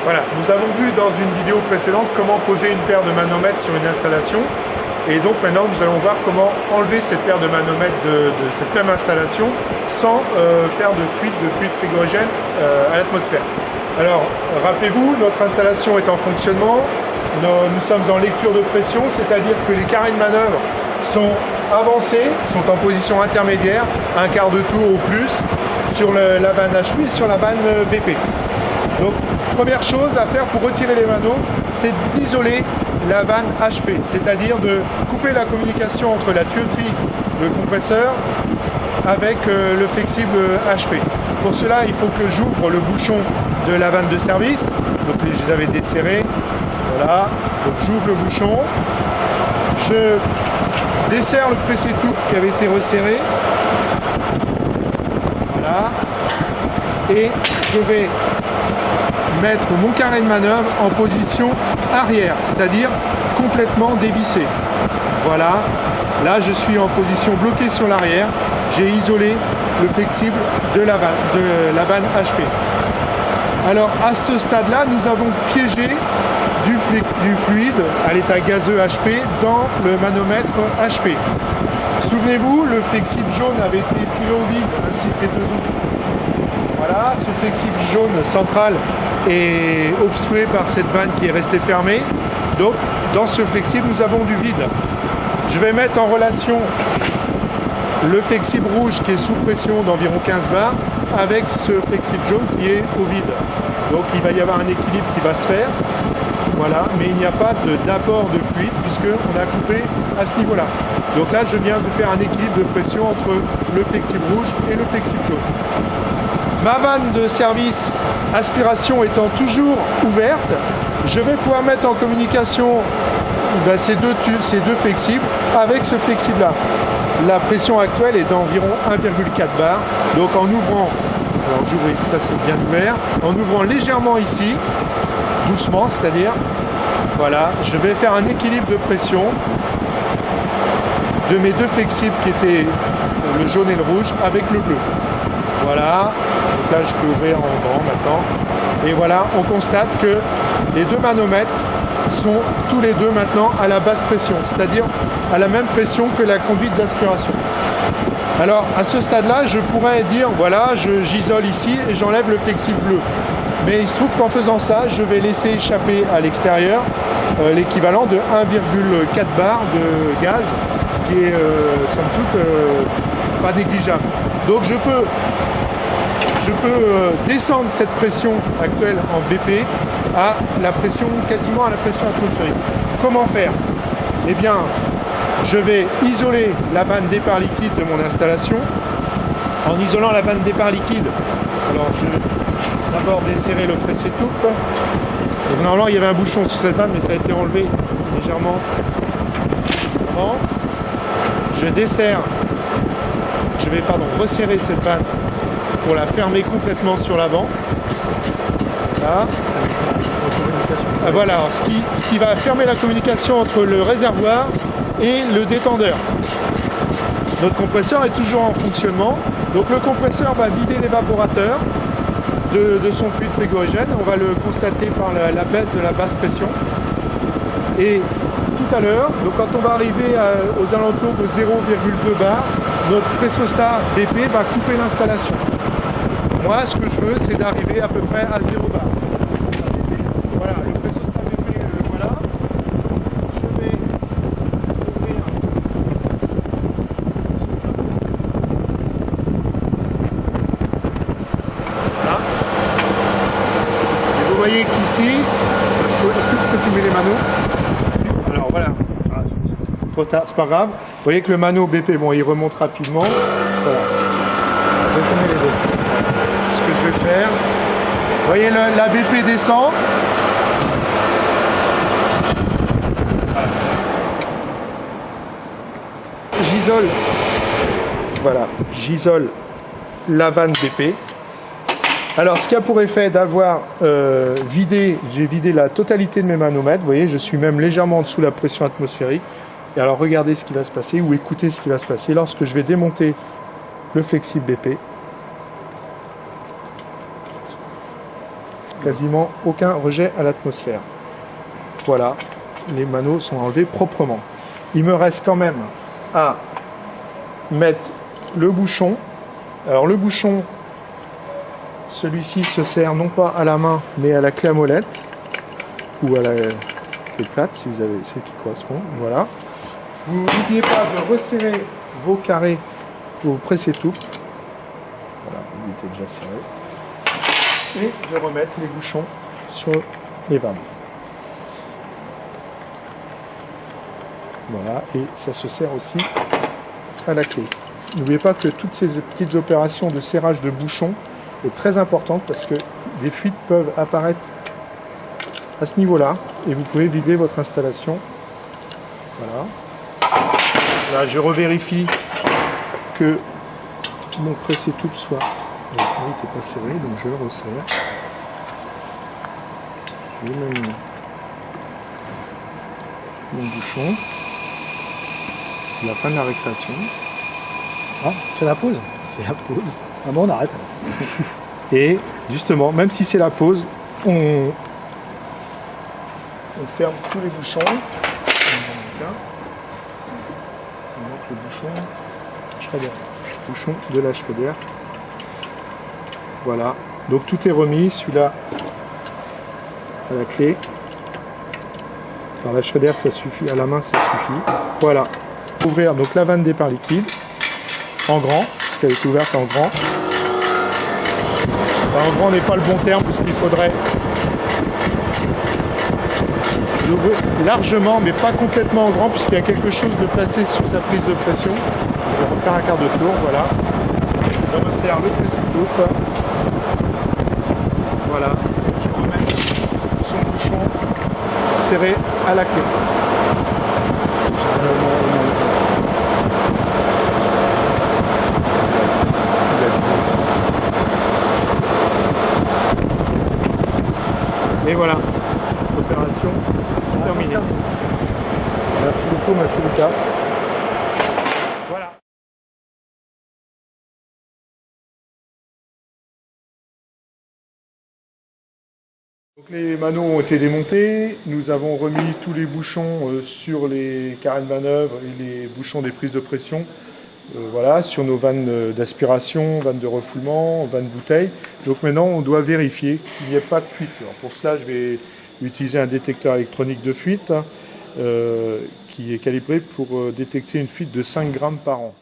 Voilà, nous avons vu dans une vidéo précédente comment poser une paire de manomètres sur une installation. Et donc maintenant nous allons voir comment enlever cette paire de manomètres de cette même installation sans faire de fuite frigorigène à l'atmosphère. Alors rappelez-vous, notre installation est en fonctionnement, nous sommes en lecture de pression, c'est-à-dire que les carrés de manœuvre sont avancés, sont en position intermédiaire, un quart de tour ou plus sur la vanne HP et sur la vanne BP. Donc première chose à faire pour retirer les manos, c'est d'isoler la vanne HP, c'est-à-dire de couper la communication entre la tuyauterie, le compresseur, avec le flexible HP. Pour cela, il faut que j'ouvre le bouchon de la vanne de service. Donc je les avais desserrés. Voilà. Donc j'ouvre le bouchon. Je desserre le pressé-tout qui avait été resserré. Voilà. Et je vais mettre mon carré de manœuvre en position arrière, c'est-à-dire complètement dévissé. Voilà, là je suis en position bloquée sur l'arrière, j'ai isolé le flexible de la vanne HP. Alors à ce stade-là, nous avons piégé du fluide à l'état gazeux HP dans le manomètre HP. Souvenez-vous, le flexible jaune avait été tiré au vide ainsi que les deux autres. Voilà, ce flexible jaune central est obstrué par cette vanne qui est restée fermée. Donc, dans ce flexible, nous avons du vide. Je vais mettre en relation le flexible rouge qui est sous pression d'environ 15 bars avec ce flexible jaune qui est au vide. Donc, il va y avoir un équilibre qui va se faire. Voilà, mais il n'y a pas d'apport de fluide puisqu'on a coupé à ce niveau-là. Donc là, je viens de faire un équilibre de pression entre le flexible rouge et le flexible jaune. Ma vanne de service aspiration étant toujours ouverte, je vais pouvoir mettre en communication ces deux flexibles avec ce flexible-là. La pression actuelle est d'environ 1,4 bar. Donc en ouvrant, alors j'ouvre ici, ça c'est bien ouvert, en ouvrant légèrement ici, doucement, c'est-à-dire, voilà, je vais faire un équilibre de pression de mes deux flexibles qui étaient le jaune et le rouge avec le bleu. Voilà, donc là je peux ouvrir en grand maintenant. Et voilà, on constate que les deux manomètres sont tous les deux maintenant à la basse pression, c'est-à-dire à la même pression que la conduite d'aspiration. Alors à ce stade-là, je pourrais dire, voilà, j'isole ici et j'enlève le flexible bleu. Mais il se trouve qu'en faisant ça, je vais laisser échapper à l'extérieur l'équivalent de 1,4 bar de gaz, ce qui est somme toute pas négligeable. Donc je peux descendre cette pression actuelle en BP à la pression, quasiment à la pression atmosphérique. Comment faire? Eh bien, je vais isoler la vanne départ liquide de mon installation. En isolant la vanne départ liquide, alors je vais d'abord desserrer le pressé-tout. Donc normalement il y avait un bouchon sur cette vanne, mais ça a été enlevé légèrement avant. Je desserre, je vais resserrer cette vanne pour la fermer complètement sur l'avant. Là. Voilà, alors, ce qui va fermer la communication entre le réservoir et le détendeur. Notre compresseur est toujours en fonctionnement, donc le compresseur va vider l'évaporateur de son fluide frigorigène. On va le constater par la baisse de la basse pression. Et tout à l'heure, donc quand on va arriver aux alentours de 0,2 bar, notre pressostat BP va couper l'installation. Moi, ce que je veux, c'est d'arriver à peu près à 0 bar. Voilà, le pressostat BP, le voilà. Je vais ouvrir. Voilà. Et vous voyez qu'ici, est-ce que tu peux filmer les manos? Alors voilà. Trop tard, c'est pas grave. Vous voyez que le mano BP, bon, il remonte rapidement. Voilà. Je vais tourner les deux. Ce que je vais faire, vous voyez la BP descend. Voilà. J'isole. Voilà, j'isole la vanne BP. Alors, ce qui a pour effet d'avoir j'ai vidé la totalité de mes manomètres. Vous voyez, je suis même légèrement en dessous de la pression atmosphérique. Et alors, regardez ce qui va se passer, ou écoutez ce qui va se passer lorsque je vais démonter le flexible BP. quasiment aucun rejet à l'atmosphère. Voilà, les manos sont enlevés proprement. Il me reste quand même à mettre le bouchon. Alors le bouchon, celui-ci se sert non pas à la main, mais à la clé à molette, ou à la clé plate, si vous avez celle qui correspond. Voilà. Vous n'oubliez pas de resserrer vos carrés, vos presse-étoupe. Voilà, il était déjà serré. Et de remettre les bouchons sur les vannes. Voilà, et ça se sert aussi à la clé. N'oubliez pas que toutes ces petites opérations de serrage de bouchons est très importante parce que des fuites peuvent apparaître à ce niveau-là et vous pouvez vider votre installation. Voilà. Là, je revérifie que mon presse-étoupe soit... Il n'était pas serré, donc je le resserre. Je mets mon bouchon. La fin de la récréation. Ah, c'est la pause. C'est la pause. Ah bon, on arrête. Et justement, même si c'est la pause, on ferme tous les bouchons. On monte le bouchon Schrader. Bouchon de la Schrader. Voilà. Donc tout est remis. Celui-là à la clé. Par la Schrader, ça suffit. À la main, ça suffit. Voilà. Ouvrir donc la vanne départ liquide en grand, parce qu'elle est ouverte en grand. Enfin, en grand n'est pas le bon terme, puisqu'il faudrait l'ouvrir largement, mais pas complètement en grand, puisqu'il y a quelque chose de placé sur sa prise de pression. Je vais refaire un quart de tour, voilà. Je resserre le presse-étoupe. Voilà. Je remets son bouchon serré à la clé. Et voilà, opération terminée. Merci beaucoup, monsieur Lucas. Voilà. Donc les manos ont été démontés. Nous avons remis tous les bouchons sur les carrés de manœuvre et les bouchons des prises de pression. Voilà, sur nos vannes d'aspiration, vannes de refoulement, vannes bouteilles. Donc maintenant, on doit vérifier qu'il n'y ait pas de fuite. Alors pour cela, je vais utiliser un détecteur électronique de fuite qui est calibré pour détecter une fuite de 5 grammes par an.